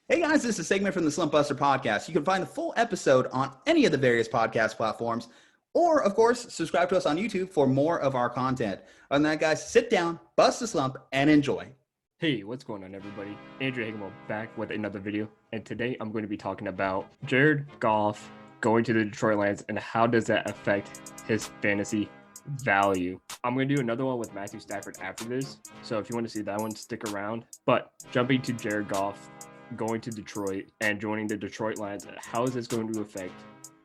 Hey guys, this is a segment from the Slumpbuster podcast. You can find the full episode on any of the various podcast platforms, or of course, subscribe to us on YouTube for more of our content. Other than that, guys, sit down, bust a slump, and enjoy. Hey, what's going on, everybody? Andrew Hagenbaugh back with another video, and today I'm going to be talking about Jared Goff going to the Detroit Lions and how does that affect his fantasy value. I'm going to do another one with Matthew Stafford after this, so if you want to see that one, stick around. But jumping to Jared Goff going to Detroit and joining the Detroit Lions, how is this going to affect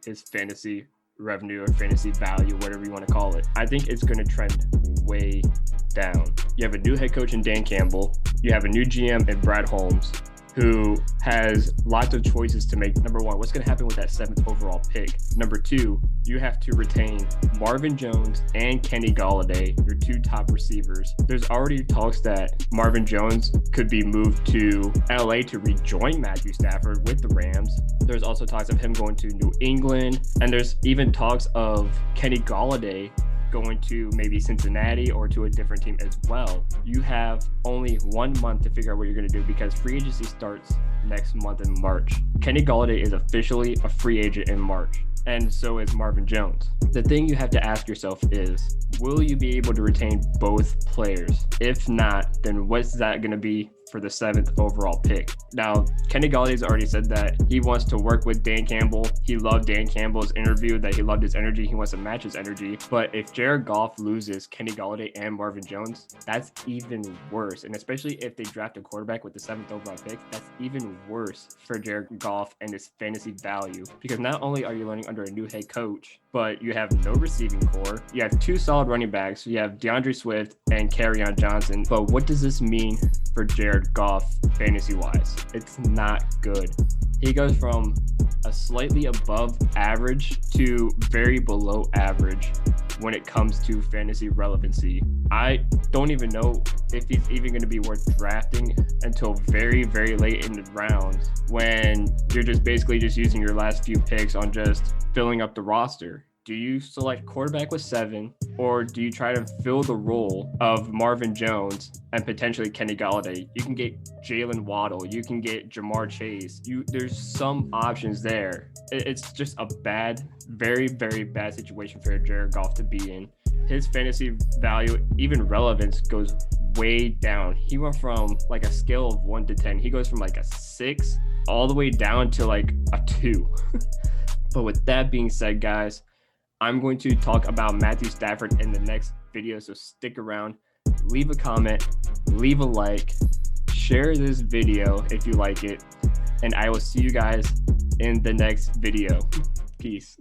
his fantasy revenue or fantasy value, whatever you want to call it? I think it's going to trend way down. You have a new head coach in Dan Campbell. You have a new GM in Brad Holmes, who has lots of choices to make. Number one, what's going to happen with that 7th overall pick? Number two, you have to retain Marvin Jones and Kenny Golladay, your two top receivers. There's already talks that Marvin Jones could be moved to LA to rejoin Matthew Stafford with the Rams. There's also talks of him going to New England, and there's even talks of Kenny Golladay going to maybe Cincinnati or to a different team as well. You have only 1 month to figure out what you're going to do because free agency starts next month in March. Kenny Golladay is officially a free agent in March, and so is Marvin Jones. The thing you have to ask yourself is, will you be able to retain both players? If not, then what's that going to be for the 7th overall pick? Now, Kenny Galladay's already said that he wants to work with Dan Campbell. He loved Dan Campbell's interview, that he loved his energy. He wants to match his energy. But if Jared Goff loses Kenny Golladay and Marvin Jones, that's even worse. And especially if they draft a quarterback with the 7th overall pick, that's even worse for Jared Goff and his fantasy value. Because not only are you learning under a new head coach, but you have no receiving core. You have 2 solid running backs. You have DeAndre Swift and Kerryon Johnson. But what does this mean for Jared Goff fantasy-wise? It's not good. He goes from a slightly above average to very below average when it comes to fantasy relevancy. I don't even know if he's even going to be worth drafting until very, very late in the rounds, when you're just basically just using your last few picks on just filling up the roster. Do you select quarterback with 7, or do you try to fill the role of Marvin Jones and potentially Kenny Golladay? You can get Jalen Waddle. You can get Jamar Chase. There's some options there. It's just a bad, very, very bad situation for Jared Goff to be in. His fantasy value, even relevance, goes way down. He went from like a scale of 1 to 10. He goes from like a 6 all the way down to like a 2. But with that being said, guys, I'm going to talk about Matthew Stafford in the next video, so stick around. Leave a comment, leave a like, share this video if you like it, and I will see you guys in the next video. Peace.